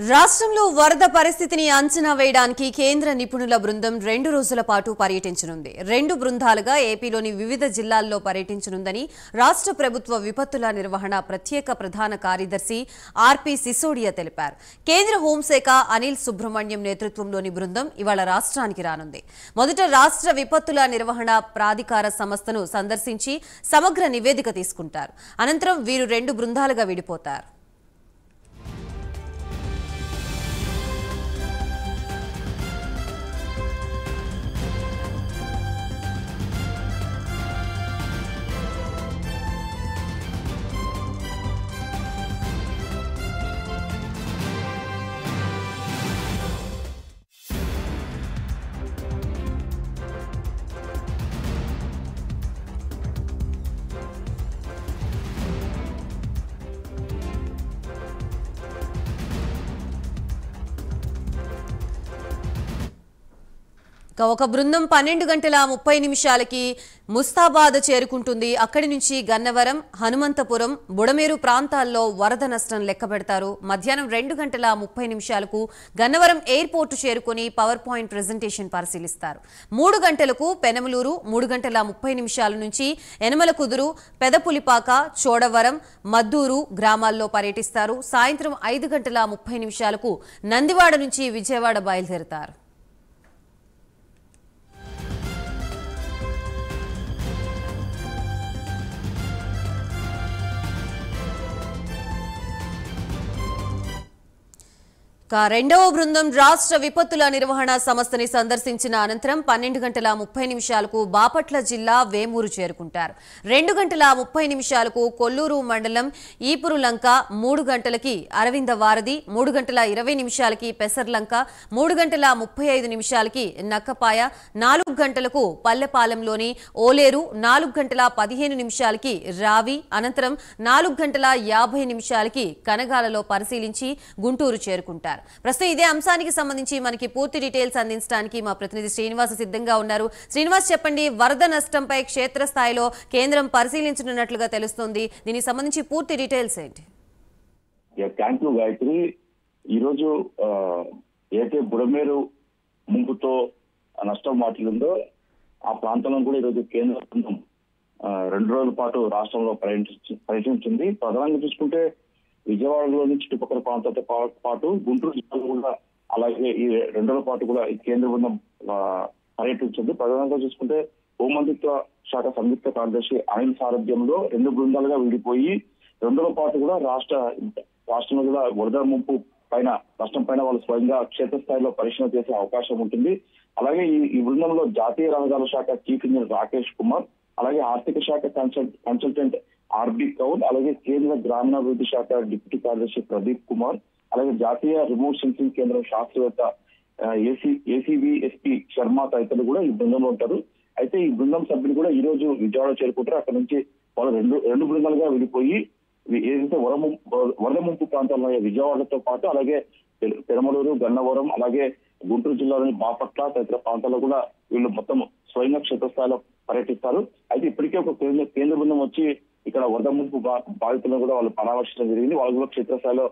రాష్ట్రంలో వరద పరిస్థితిని అంచనా వేయడానికి కేంద్ర నిపుణుల బృందం 2 రోజుల పాటు పర్యటించనుంది. 2 బృందాలుగా ఏపీలోని వివిధ జిల్లాల్లో పర్యటించనుందని రాష్ట్ర ప్రభుత్వ విపత్తుల నిర్వహణ ప్రత్యేక ప్రధాన కార్యదర్శి ఆర్పి సిసోడియా తెలిపారు. కేంద్ర హోంశాఖ అనిల్ సుబ్రహ్మణ్యం నేతృత్వంలోని బృందం ఇవాళ రాష్ట్రానికి రానుంది. మొదట రాష్ట్ర విపత్తుల నిర్వహణ ప్రాధికార సంస్థను సందర్శించి సమగ్ర నివేదిక తీసుకుంటారు. అనంతరం వీరు 2 బృందాలుగా విడిపోతారు. ఒక బృందం 12:30 ముస్తాబాద్ చేరుకుంటుంది. అక్కడి నుంచి గన్నవరం, హనుమంతపురం, బుడమేరు ప్రాంతాల్లో వరద నష్టం లెక్కబెడతారు. మధ్యాహ్నం 2:30 గన్నవరం ఎయిర్పోర్టు చేరుకుని పవర్ పాయింట్ ప్రెజెంటేషన్ పరిశీలిస్తారు. 3 గంటలకు పెనమలూరు, 3:30 నుంచి యనమలకుదురు, పెదపులిపాక, చోడవరం, మద్దూరు గ్రామాల్లో పర్యటిస్తారు. సాయంత్రం 5:30 నందివాడ నుంచి విజయవాడ బయలుదేరతారు. రెండవ బృందం రాష్ట్ర విపత్తుల నిర్వహణ సంస్థని సందర్శించిన అనంతరం 12:30 బాపట్ల జిల్లా వేమూరు చేరుకుంటారు. 2:30 కొల్లూరు మండలం ఈపురులంక, 3 గంటలకి అరవింద వారధి, 3:20 పెసర్లంక, 3:35 నక్కపాయ, 4 గంటలకు పల్లెపాలెంలోని ఓలేరు, 4:15 రావి, అనంతరం 4:50 కనగాలలో పరిశీలించి గుంటూరు చేరుకుంటారు. ప్రస్తుతం ఇదే అంశానికి సంబంధించి మనకి పూర్తి డీటెయిల్స్ అందించడానికి మా ప్రతినిధి శ్రీనివాస్ సిద్ధంగా ఉన్నారు. శ్రీనివాస్, చెప్పండి, వరద నష్టంపై క్షేత్రస్థాయిలో కేంద్రం పరిశీలించనున్నట్లుగా తెలుస్తోంది. దీనికి సంబంధించి పూర్తి డీటెయిల్స్ ఏంటి? Thank you Gayatri. ఈరోజు ఏదైతే బుడమేరు ముంపుతో నష్టం వాటిల్లిందో ఆ ప్రాంతంలో కూడా ఈరోజు కేంద్ర బృందం 2 రోజుల పాటు రాష్ట్రంలో పర్యటించింది. ప్రధానంగా చూసుకుంటే విజయవాడలోని చుట్టుపక్కల ప్రాంతాలతో పాటు గుంటూరు జిల్లాలో కూడా అలాగే ఈ 2 రోజుల పాటు కూడా ఈ కేంద్ర బృందం పర్యటించింది. ప్రధానంగా చూసుకుంటే హోంమంత్రిత్వ శాఖ సంయుక్త కార్యదర్శి అనిల్ సారథ్యంలో 2 బృందాలుగా విడిపోయి 2 రోజుల పాటు కూడా రాష్ట్రంలో కూడా వరద ముంపు నష్టం పైన వాళ్ళు స్వయంగా క్షేత్రస్థాయిలో పరిశీలన చేసే అవకాశం ఉంటుంది. అలాగే ఈ బృందంలో జాతీయ రహదారుల శాఖ చీఫ్ ఇంజనీర్ రాకేష్ కుమార్, అలాగే ఆర్థిక శాఖ కన్సల్టెంట్ ఆర్బి కౌల్, అలాగే కేంద్ర గ్రామీణాభివృద్ధి శాఖ డిప్యూటీ కార్యదర్శి ప్రదీప్ కుమార్, అలాగే జాతీయ రిమోట్ సెన్సింగ్ కేంద్రం శాస్త్రవేత్త ఏసీబీ శర్మ తదితరులు కూడా ఈ బృందంలో ఉంటారు. అయితే ఈ బృందం సభ్యులు కూడా ఈ రోజు విజయవాడ చేరుకుంటారు. అక్కడ నుంచి వాళ్ళు రెండు బృందాలుగా విడిపోయి ఏదైతే వరద ముంపు ప్రాంతాల్లో విజయవాడతో పాటు అలాగే పెరమలూరు, గన్నవరం, అలాగే గుంటూరు జిల్లాలోని బాపట్ల తదితర ప్రాంతాల్లో కూడా వీళ్ళు మొత్తం స్వయంగా క్షేత్రస్థాయిలో పర్యటిస్తారు. అయితే ఇప్పటికే ఒక కేంద్ర బృందం వచ్చి ఇక్కడ వరద ముంపు బాధితులను కూడా వాళ్ళు పరామర్శించడం జరిగింది. వాళ్ళు కూడా క్షేత్రస్థాయిలో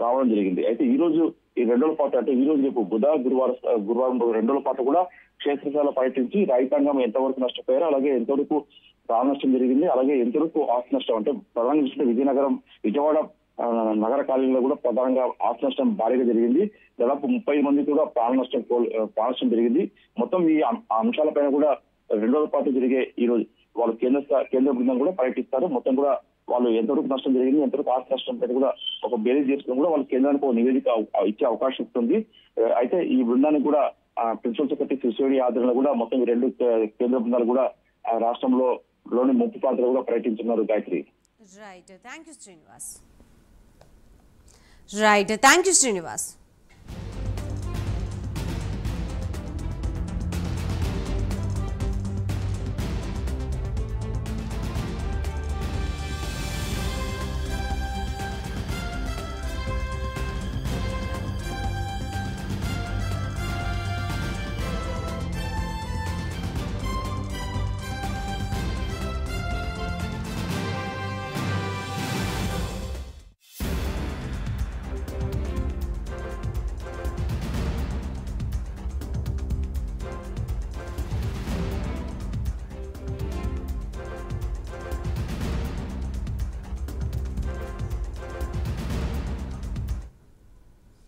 రావడం జరిగింది. అయితే ఈ రోజు ఈ 2 రోజుల పాటు, అంటే ఈ రోజు రేపు గురువారం 2 రోజుల పాటు కూడా క్షేత్రస్థాయిలో పర్యటించి రైతాంగం ఎంతవరకు నష్టపోయారో, అలాగే ఎంతవరకు ప్రాణ నష్టం జరిగింది, అలాగే ఎంతవరకు ఆస్తి నష్టం, అంటే ప్రధానంగా చూస్తే విజయవాడ నగర కాలనీలో కూడా ప్రధానంగా ఆస్తి నష్టం భారీగా జరిగింది. దాదాపు 30 మంది కూడా ప్రాణ నష్టం జరిగింది. మొత్తం ఈ అంశాలపైన కూడా 2 రోజుల పాటు జరిగే ఈ రోజు వాళ్ళు కేంద్ర బృందం కూడా పర్యటిస్తారు. మొత్తం కూడా వాళ్ళు ఎంతవరకు నష్టం జరిగింది, ఎంతవరకు ఆస్తి నష్టం పైన కూడా ఒక బేరీజ్ చేసుకుని కూడా వాళ్ళు కేంద్రానికి ఒక నివేదిక ఇచ్చే అవకాశం ఉంటుంది. అయితే ఈ బృందానికి కూడా ప్రిన్సిపల్ సెక్రటరీ సిసోడియా ఆధ్వర్యంలో కూడా మొత్తం 2 కేంద్ర బృందాలు కూడా రాష్ట్రంలోని ముంపు ప్రాంతాలు కూడా పర్యటించున్నారు. Gayatri. Right, thank you Srinivas.